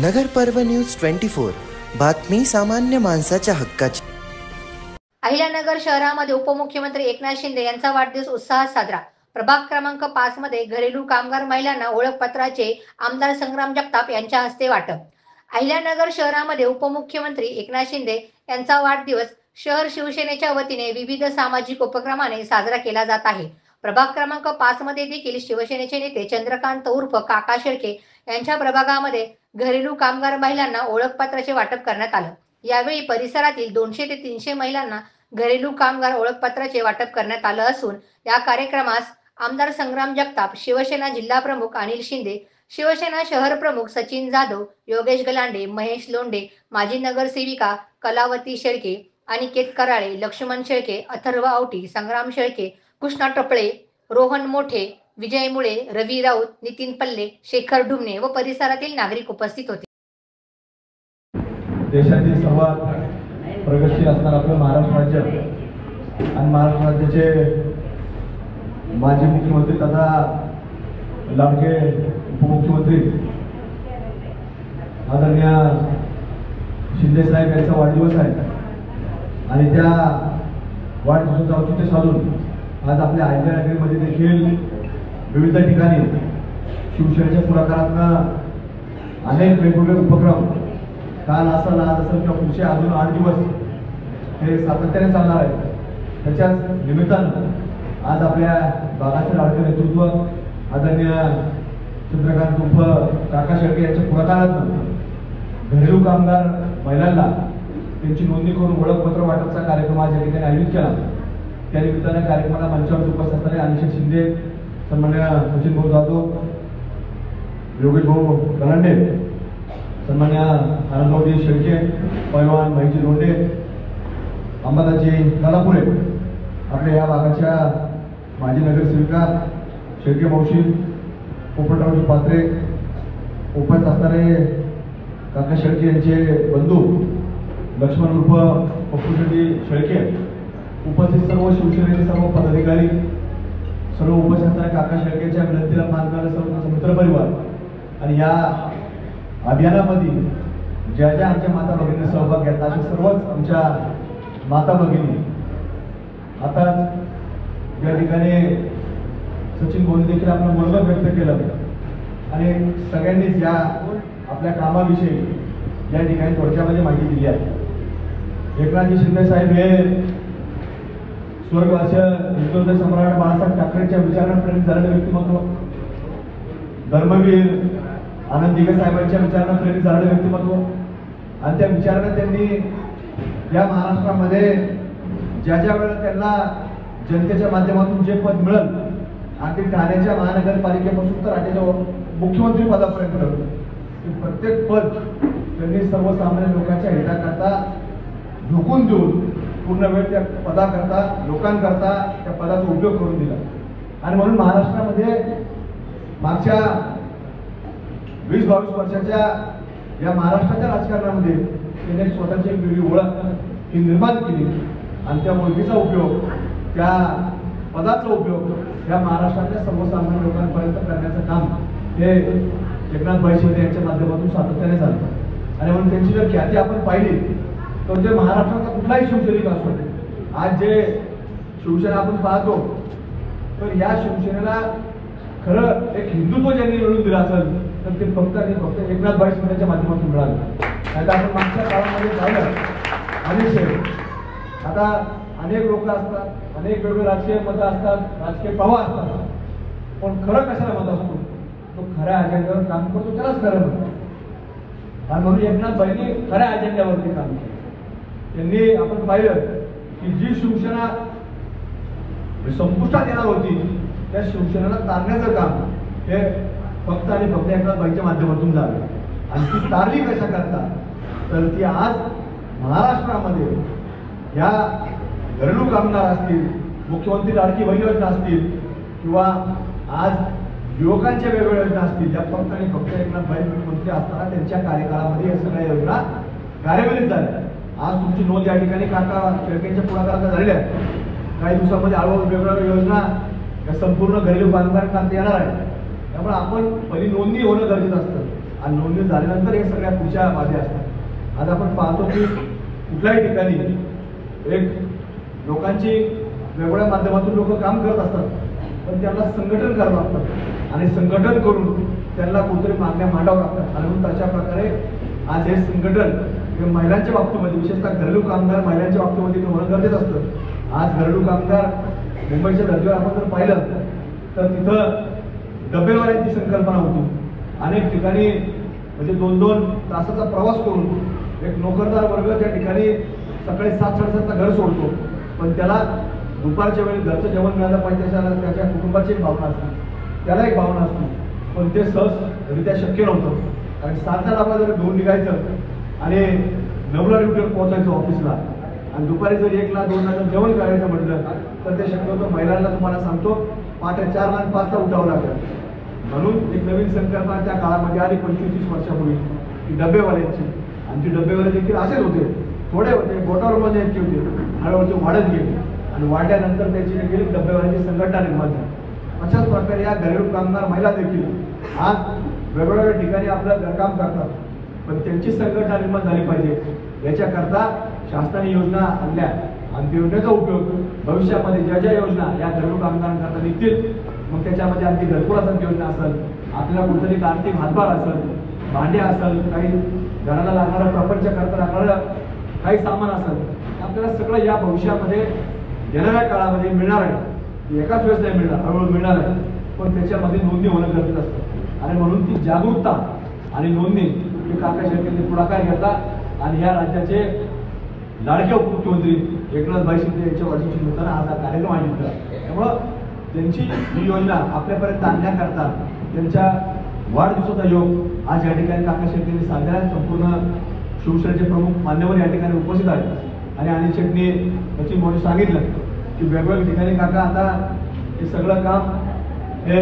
नगर पर्व न्यूज 24 बातमी सामान्य माणसाच्या हक्काची। अहिल्यानगर शहरामध्ये उपमुख्यमंत्री एकनाथ शिंदे यांचा वाढदिवस उत्साहात साजरा। प्रभाग क्रमांक 5 मध्ये घरेलू कामगार महिलांना ओळखपत्राचे आमदार संग्राम जगताप यांच्या हस्ते वाटप। अहिल्यानगर शहरामध्ये उपमुख्यमंत्री एकनाथ शिंदे यांचा वाढदिवस शहर शिवसेनेच्या वतीने विविध सामाजिक उपक्रमाने साजरा केला जात आहे। प्रभाग क्रमांक 5 मध्ये देखील शिवसेनेचे नेते चंद्रकांत उर्फ काका शेळके यांच्या प्रभागामध्ये घरेलू कामगार महिलांना ओळखपत्राचे वाटप करण्यात आलं। यावेळी परिसरातील 200 ते 300 महिलांना घरेलू कामगार ओळखपत्राचे वाटप करण्यात आलं असून या कार्यक्रमास आमदार संग्राम जगताप, शिवसेना जिल्हा प्रमुख अनिल शिंदे, शिवसेना शहर प्रमुख सचिन जाधव, योगेश गलांडे, महेश लोंढे, माजी नगरसेविका कलावती शेळके, अनिकेत कराळे, लक्ष्मण शेळके, अथर्व आवटी, संग्राम शेळके, कृष्णा टपळे, रोहन मोठे, विजय मुळे, रवी राऊत, नितीन पल्ले, शेखर ढुमणे व परिसरातील नागरिक उपस्थित होते। देशातील सर्वात प्रगतशील असणारे आपलं महाराष्ट्र राज्य आणि महाराष्ट्र राज्याचे माजी मुख्यमंत्री तथा लाडके उपमुख्यमंत्री आदरणीय शिंदे साहेब यांचा वाढदिवस आहे आणि त्या वाढदिवसाचं औचित्य साधून आज आपल्या अहिल्यानगरमध्ये देखील विविध ठिकाणी शिवसेनेच्या पुढाकारातून अनेक वेगवेगळे उपक्रम काल असेल, आज असेल किंवा पुढचे अजून 8 दिवस हे सातत्याने चालणार आहे। त्याच्याच निमित्तानं आज आपल्या भागाचे लाडके नेतृत्व आदरणीय चंद्रकांत उर्फ काका शेळके यांच्या पुढाकारातून घरेलू कामगार महिलांना त्यांची नोंदणी करून ओळखपत्र वाटपचा कार्यक्रम आज या ठिकाणी आयोजित केला। त्या निमित्तानं कार्यक्रमाला मंचावर उपस्थित असणारे अनिल शिंदे, सन्माननीय सचिन भाऊ जाधव, योगेश भाऊ गलांडे, सन्मान्य आनंदभाऊ शेळके, पैलवान महेशजी लोंढे, अंबादाजी कलापुरे, आपल्या या भागाच्या माजी नगरसेविका शेळके मावशी, पोपटरावजी पात्रे, उपस्थित असणारे काका शेळके यांचे बंधू लक्ष्मण उर्फ पप्पूशेट्टी शेळके, उपस्थित सर्व शिवसेनेचे सर्व पदाधिकारी, सर्व उपस्थित असणाऱ्या काका शेळकेच्या विनंतीला मान करणारे सर्व मित्रपरिवार आणि या अभियानामध्ये ज्या ज्या आमच्या माता भगिनी सहभाग घेतला अशा सर्वच आमच्या माता भगिनी आता या ठिकाणी सचिन भाऊंनी देखील आपलं मनोगत व्यक्त केलं आणि सगळ्यांनीच या आपल्या कामाविषयी या ठिकाणी थोडक्यामध्ये माहिती दिली आहे। एकनाथजी शिंदे साहेब हे स्वर्गवासी हिंदुत्व सम्राट बाळासाहेब ठाकरेंच्या विचारांना प्रेरित झालेले व्यक्तिमत्व, धर्मवीर आनंद दिघे साहेबांच्या विचारांना प्रेरित झालेले व्यक्तिमत्व आणि त्या विचारांना त्यांनी या महाराष्ट्रामध्ये ज्या ज्या वेळेला त्यांना जनतेच्या माध्यमातून जे पद मिळेल, अगदी ठाण्याच्या महानगरपालिकेपासून तर राज्याच्या मुख्यमंत्री पदापर्यंत प्रत्येक पद त्यांनी सर्वसामान्य लोकांच्या हिताकरता झोकून देऊन पूर्ण वेळ त्या पदाकरता लोकांकरता त्या पदाचा उपयोग करून दिला आणि म्हणून महाराष्ट्रामध्ये मागच्या 20-22 वर्षाच्या या महाराष्ट्राच्या राजकारणामध्ये त्यांनी स्वतःची एक वेगळी ओळख ही निर्माण केली आणि त्या ओळखीचा उपयोग, त्या पदाचा उपयोग या महाराष्ट्रातल्या सर्वसामान्य लोकांपर्यंत करण्याचं काम हे एकनाथ शिंदे यांच्या माध्यमातून सातत्याने झालं आणि म्हणून त्यांची जर ख्याती आपण पाहिली तर ते महाराष्ट्राचा कुठलाही शिवसैनिक असतो, आज जे शिवसेना आपण पाहतो तर या शिवसेनेला खरं एक हिंदुत्व ज्यांनी मिळवून दिलं असेल तर ते फक्त आणि फक्त एकनाथ शिंदेच्या माध्यमातून मिळालं। नाहीतर आपण मागच्या काळामध्ये पाहिलं अनेक आता अनेक लोक असतात, अनेक वेगवेगळे राजकीय मतं असतात, राजकीय प्रवाह असतात, पण खरं कशाला मत असतो तो खऱ्या अजेंड्यावर काम करतो त्यालाच खरं म्हणतो आणि म्हणून एकनाथबाईंनी खऱ्या अजेंड्यावरती काम केलं। त्यांनी आपण पाहिलं की जी शिवसेना संपुष्टात येणार होती त्या शिवसेनेला तारण्याचं काम हे फक्त आणि फक्त एकनाथबाईंच्या माध्यमातून झालं आणि ती तारली कशा करता तर ती आज महाराष्ट्रामध्ये या घरेलू कामगार असतील, मुख्यमंत्री लाडकी बहीण योजना असतील किंवा आज युवकांच्या वेगवेगळ्या योजना असतील, या फक्त आणि फक्त एकनाथबाई मुख्यमंत्री असताना त्यांच्या कार्यकाळामध्ये या सगळ्या योजना कार्यान्वित झाल्या। आज तुमची नोंद या ठिकाणी काका शेळकेंच्या पुढाकारात झालेली आहे। काही दिवसांमध्ये हळूहळू वेगवेगळ्या योजना या संपूर्ण घरेलू कामगारांना येणार आहे, त्यामुळे आपण पहिली नोंदणी होणं गरजेचं असतं आणि नोंदणी झाल्यानंतर हे सगळ्या पुढच्या बाबी असतात. आज आपण पाहतो की कुठल्याही ठिकाणी एक लोकांची वेगवेगळ्या माध्यमातून लोक काम करत असतात, पण त्यांना संघटन करावं लागतं आणि संघटन करून त्यांना कुठेतरी मागण्या मांडावं लागतात. आणि म्हणून तशा प्रकारे आज हे संघटन महिलांच्या बाबतीमध्ये, विशेषतः घरेलू कामगार महिलांच्या बाबतीमध्ये होणं गरजेचं असतं. आज घरेलू कामगार मुंबईच्या दर्जावर आपण जर पाहिलं तर तिथं डबेवाल्यांची संकल्पना होती. अनेक ठिकाणी म्हणजे 2-2 तासाचा प्रवास करून एक नोकरदार वर्ग त्या ठिकाणी सकाळी 7-7:30ला घर सोडतो, पण त्याला दुपारच्या वेळी घरचं जेवण मिळालं पाहिजे त्याच्या कुटुंबाची एक भावना असते, त्याला एक भावना असते, पण ते सहजरित्या शक्य नव्हतं. कारण 7ला आपल्याला जर घेऊन निघायचं आणि 9ला ड्युटीवर पोहोचायचं ऑफिसला आणि दुपारी जर 1ला-2ला जर जेवण करायचं म्हटलं तर ते शक्य होतं. महिलांना तुम्हाला सांगतो पहाटे 4ला आणि 5ला उठावं लागलं. म्हणून एक नवीन संकल्पना त्या काळामध्ये आली 25-30 वर्षापूर्वी की डबेवाल्यांची. आणि ती डबेवाले देखील असेच होते, थोडे होते, बोटावर मध्ये इतके होते, हळूहळू वाढत गेले आणि वाढल्यानंतर त्याची देखील डबेवाल्यांची संघटना निर्माण झाली. अशाच प्रकारे या घरेलू कामगार महिला देखील आज वेगवेगळ्या ठिकाणी आपलं घरकाम करतात, पण त्यांची संघटना निर्माण झाली पाहिजे. याच्याकरता शासनाने योजना आणल्या आणि योजनेचा उपयोग भविष्यामध्ये ज्या ज्या योजना या घरेलू कामगारांकरता निघतील, मग त्याच्यामध्ये आणखी घरकुलासारखी योजना असेल, आपल्याला कुठेतरी आर्थिक हातभार असेल, भांडे असेल, काही घराला लागणारा प्रपंच करता लागणारं काही सामान असेल, आपल्याला सगळं या भविष्यामध्ये येणाऱ्या काळामध्ये मिळणार आहे. एकाच वेळेस नाही मिळणार, हळूहळू मिळणार आहे, पण त्याच्यामध्ये नोंदणी होणं गरजेचं असतं. आणि म्हणून ती जागरूकता आणि नोंदणी हे काका शेट्टींनी पुढाकार घेतला आणि या राज्याचे लाडके उपमुख्यमंत्री एकनाथभाई शिंदे यांच्या वर्षाची निमित्तानं आज हा कार्यक्रम आयोजित केला. त्यामुळं त्यांची ही योजना आपल्यापर्यंत आणण्याकरता त्यांच्या वाढदिवसाचा योग आज या ठिकाणी काका शेट्टींनी साजरा. संपूर्ण शिवसेनेचे प्रमुख मान्यवर या ठिकाणी उपस्थित आहेत आणि अनिल शेट्टी याची म्हणून सांगितलं की वेगवेगळ्या ठिकाणी काका आता हे सगळं काम हे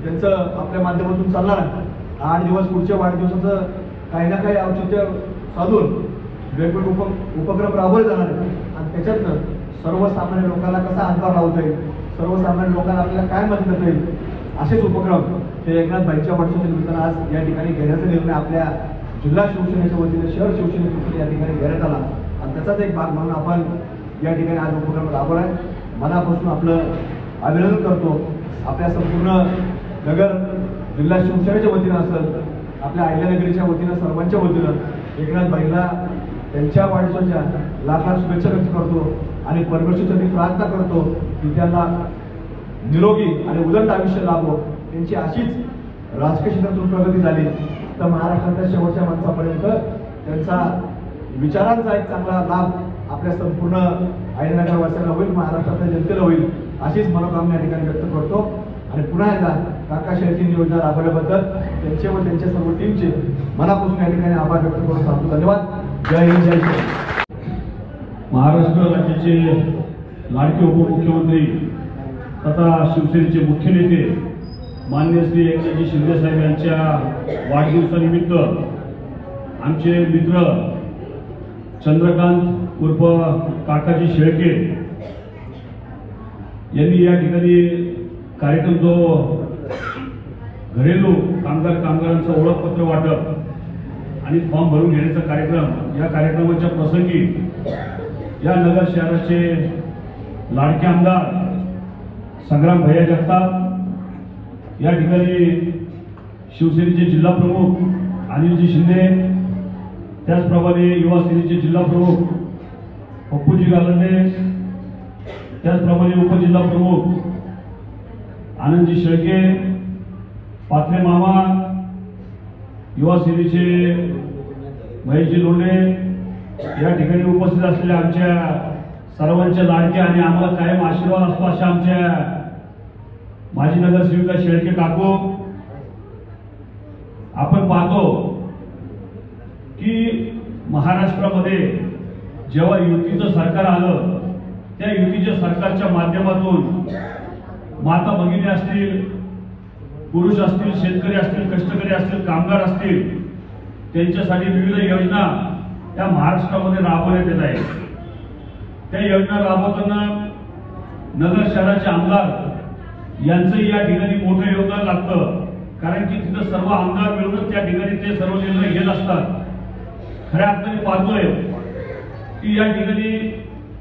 त्यांचं आपल्या माध्यमातून चालणार आहे. 8 दिवस पुढच्या वाढदिवसाचं काही ना काही औचित्य साधून वेगवेगळे उपक्रम राबवले जाणार आहेत आणि त्याच्यातनं सर्वसामान्य लोकांना कसा हातभार लावता येईल, सर्वसामान्य लोकांना आपल्याला काय मदत करता येईल, असेच उपक्रम हे एकनाथभाईंच्या वाढदिवसाच्या निमित्तानं आज या ठिकाणी घेण्याचा निर्णय आपल्या जिल्हा शिवसेनेच्या वतीने, शहर शिवसेनेच्या वतीने या ठिकाणी घेण्यात आला आणि त्याचाच एक भाग म्हणून आपण या ठिकाणी आज उपक्रम राबवला आहे. मनापासून आपलं अभिनंदन करतो. आपल्या संपूर्ण नगर जिल्हा शिवसेनेच्या वतीनं असेल, आपल्या अहिल्यानगरीच्या वतीनं, सर्वांच्या वतीनं एकनाथभाईंना त्यांच्या वाढदिवसाच्या लाख शुभेच्छा व्यक्त करतो आणि परमेश्वराची प्रार्थना करतो की त्यांना निरोगी आणि उदंड आयुष्य लाभो. त्यांची अशीच राजकीय क्षेत्रातून प्रगती झाली तर महाराष्ट्राच्या शेवटच्या माणसापर्यंत त्यांचा विचारांचा एक चांगला लाभ आपल्या संपूर्ण अहिल्यानगरवासियांना होईल, महाराष्ट्रातल्या जनतेला होईल, अशीच मनोकामना या ठिकाणी व्यक्त करतो. आणि पुन्हा एकदा काका शेट्टींनी योजना राबवल्याबद्दल त्यांचे व त्यांच्या सर्व टीमचे मनापासून या ठिकाणी आभार व्यक्त करून सांगतो. धन्यवाद. जय हिंद, जय श्री. महाराष्ट्र राज्याचे लाडके उपमुख्यमंत्री तथा शिवसेनेचे मुख्य नेते माननीय श्री एकनाथजी शिंदे साहेब यांच्या वाढदिवसानिमित्त आमचे मित्र चंद्रकांत उर्फ काकाजी शेळके यांनी या ठिकाणी कार्यक्रम जो घरेलू कामगारांचं ओळखपत्र वाटप आणि फॉर्म भरून घेण्याचा कार्यक्रम, या कार्यक्रमाच्या प्रसंगी या नगर शहराचे लाडके आमदार संग्राम भैया जगताप, या ठिकाणी शिवसेनेचे जिल्हा प्रमुख अनिलजी शिंदे, त्याचप्रमाणे युवा सेनेचे जिल्हा प्रमुख पप्पूजी गालंडे, त्याचप्रमाणे उपजिल्हा प्रमुख आनंदजी शेळके, पाथरे मामा, युवा सेनेचे महेशजी लोंढे, या ठिकाणी उपस्थित असलेल्या आमच्या सर्वांच्या लाडक्या आणि आम्हाला कायम आशीर्वाद असतो अशा आमच्या माजी नगरसेविका शेळके काकू. आपण पाहतो की महाराष्ट्रामध्ये जेव्हा युतीचं सरकार आलं, त्या युतीच्या सरकारच्या माध्यमातून माता भगिनी असतील, पुरुष असतील, शेतकरी असतील, कष्टकरी असतील, कामगार असतील, त्यांच्यासाठी विविध योजना त्या महाराष्ट्रामध्ये राबवण्यात येत आहेत. त्या योजना राबवताना नगर शहराचे आमदार यांचंही या ठिकाणी मोठं योगदान लागतं. कारण की तिथं सर्व आमदार मिळूनच त्या ठिकाणी ते सर्व निर्णय घेत असतात. खऱ्या अर्थाने पाहतोय की या ठिकाणी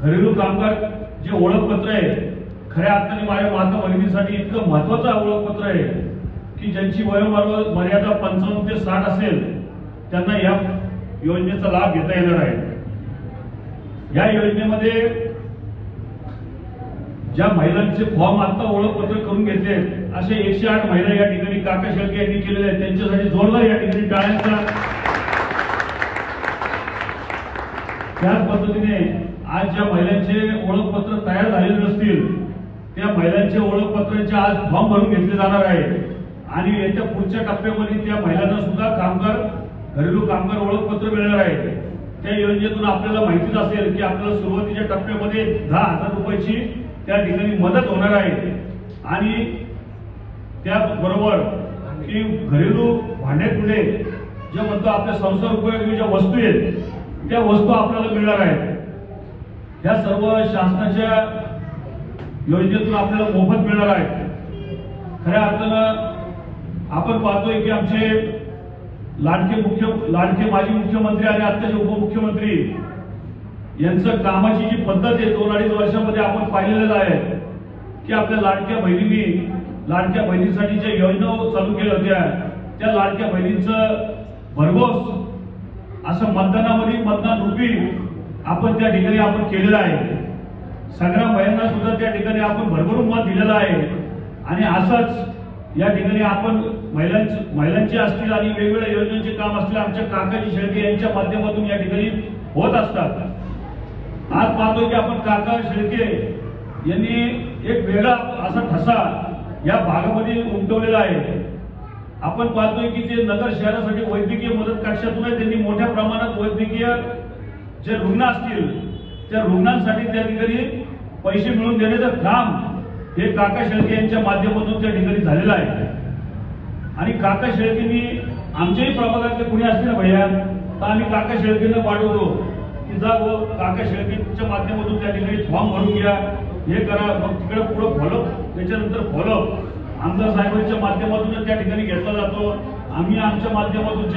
घरेलू कामगार जे ओळखपत्र आहे खऱ्या अर्थाने माझ्या माता भगिनीसाठी इतकं महत्वाचं ओळखपत्र आहे की ज्यांची वयोमर्यादा 55 ते 60 असेल त्यांना या योजनेचा लाभ घेता येणार आहे. या योजनेमध्ये ज्या महिलांचे फॉर्म आता ओळखपत्र करून घेतले असे 108 महिला या ठिकाणी काका शेळके यांनी केलेले आहेत. त्यांच्यासाठी जोरदार या ठिकाणी टाळ्यांचा. त्याच पद्धतीने आज ज्या महिलांचे ओळखपत्र तयार झालेले नसतील त्या महिलांच्या ओळखपत्रांचे आज फॉर्म भरून घेतले जाणार आहे आणि येत्या पुढच्या टप्प्यामध्ये त्या महिलांना सुद्धा घरेलू कामगार ओळखपत्र मिळणार आहे. त्या योजनेतून आपल्याला माहितीच असेल की आपल्याला सुरुवातीच्या टप्प्यामध्ये 10,000 रुपयाची त्या ठिकाणी मदत होणार आहे आणि त्याबरोबर की घरेलू भांडेकुंडे जे म्हणतो आपल्या संसार उपयोगी ज्या वस्तू आहेत त्या वस्तू आपल्याला मिळणार आहेत. या सर्व शासनाच्या योजनेतून आपल्याला मोफत मिळणार आहे. खऱ्या अर्थानं आपण पाहतोय की आमचे लाडके माजी मुख्यमंत्री आणि आत्ताचे उपमुख्यमंत्री यांचं कामाची जी पद्धत आहे 2-2.5 वर्षामध्ये आपण पाहिलेलं आहे की आपल्या लाडक्या बहिणीसाठी ज्या योजना चालू केल्या होत्या त्या लाडक्या बहिणींचं भरघोस असं मतदान रूपी आपण त्या ठिकाणी आपण केलेलं आहे. संग्राम भयांना सुद्धा त्या ठिकाणी आपण भरभरून मत दिलेलं आहे आणि असंच या ठिकाणी आपण महिलांचे असतील आणि वेगवेगळ्या योजनांचे काम असतील आमच्या काकाजी शेळके यांच्या माध्यमातून या ठिकाणी होत असतात. आज पाहतो की आपण काका शेळके यांनी एक वेगळा असा ठसा या भागामध्ये उमटवलेला आहे. आपण पाहतोय की ते नगर शहरासाठी वैद्यकीय मदत कक्षातून त्यांनी मोठ्या प्रमाणात वैद्यकीय जे रुग्ण असतील त्या रुग्णांसाठी त्या ठिकाणी पैसे मिळवून देण्याचं काम हे काका शेळके यांच्या माध्यमातून त्या ठिकाणी झालेलं आहे. आणि काका शेळकेंनी आमच्याही प्रभागातले कुणी असतील ना भैया तर आम्ही काका शेळकेंना पाठवतो की जा व काका शेळकेंच्या माध्यमातून त्या ठिकाणी फॉर्म भरून घ्या हे करा मग तिकडे पुढे फॉलोअप त्याच्यानंतर फॉलोअप आमदार साहेबांच्या माध्यमातून त्या ठिकाणी घेतला जातो. आम्ही आमच्या माध्यमातून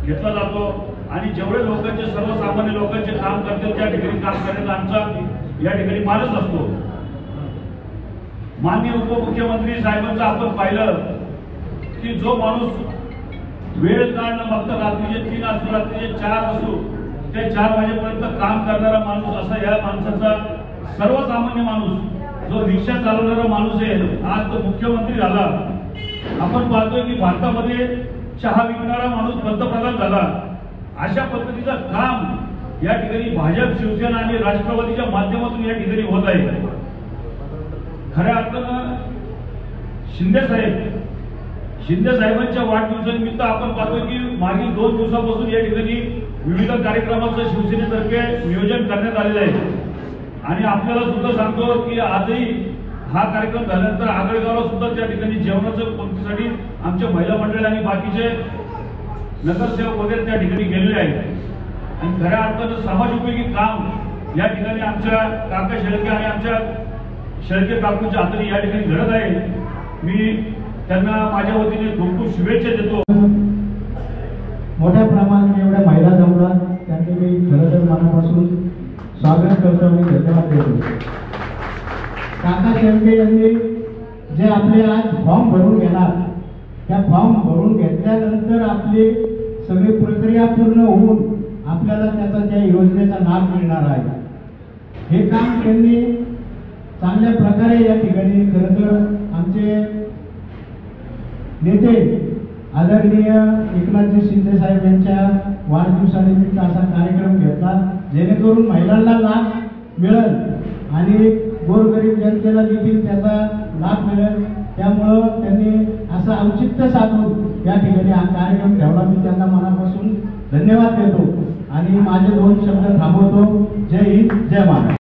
घेतला जातो आणि जेवढे लोकांचे सर्वसामान्य लोकांचे काम करतात त्या ठिकाणी काम करण्याचा आमचा या ठिकाणी मानस असतो. माननीय उपमुख्यमंत्री साहेबांचं आपण पाहिलं की जो माणूस वेळ काळ न बघता रात्रीचे 3 असो रात्रीचे 4 असो ते 4 वाजेपर्यंत काम करणारा माणूस असा या माणसाचा सर्वसामान्य माणूस जो रिक्षा चालवणारा माणूस आहे आज तो मुख्यमंत्री झाला. आपण पाहतोय की भारतामध्ये चहा विकणारा माणूस पंतप्रधान झाला. अशा पद्धतीचं काम या ठिकाणी भाजप शिवसेना आणि राष्ट्रवादीच्या माध्यमातून या ठिकाणी होत आहे. खऱ्या अर्थानं शिंदे साहेबांच्या वाढदिवसानिमित्त आपण पाहतोय की मागील 2 दिवसापासून या ठिकाणी विविध कार्यक्रमाचं शिवसेनेतर्फे नियोजन करण्यात आलेलं आहे आणि आपल्याला सुद्धा सांगतो की आजही हा कार्यक्रम झाल्यानंतर आगळगावला सुद्धा त्या ठिकाणी जेवणाच्या पंक्तीसाठी आमच्या महिला मंडळ आणि बाकीचे नगरसेवक वगैरे त्या ठिकाणी गेलेले आहेत आणि खऱ्या अर्थानं समाजोपयोगी काम या ठिकाणी आमच्या काका शेळके आणि आमच्या शेळके काकूंच्या हाताने या ठिकाणी घडत आहे. मी त्यांना माझ्या वतीने खूप खूप शुभेच्छा देतो. मोठ्या प्रमाणात एवढ्या महिला जमतात त्यांचे मी खरं तर मनापासून स्वागत करतो आणि धन्यवाद देतो. काका शेळके यांनी जे आपले आज फॉर्म भरून घेणार त्या फॉर्म भरून घेतल्यानंतर आपली सगळी प्रक्रिया पूर्ण होऊन आपल्याला त्याचा त्या योजनेचा लाभ मिळणार आहे. हे काम त्यांनी चांगल्या प्रकारे या ठिकाणी खरं तर आमचे नेते आदरणीय एकनाथजी शिंदे साहेब यांच्या वाढदिवसानिमित्त असा कार्यक्रम घेतला जेणेकरून महिलांना लाभ मिळेल आणि गोरगरीब जनतेला देखील त्याचा लाभ मिळेल. त्यामुळं त्यांनी असं औचित्य साधून या ठिकाणी हा कार्यक्रम ठेवला. मी त्यांना मनापासून धन्यवाद देतो आणि माझे 2 शब्द थांबवतो. जय हिंद, जय महाराष्ट्र.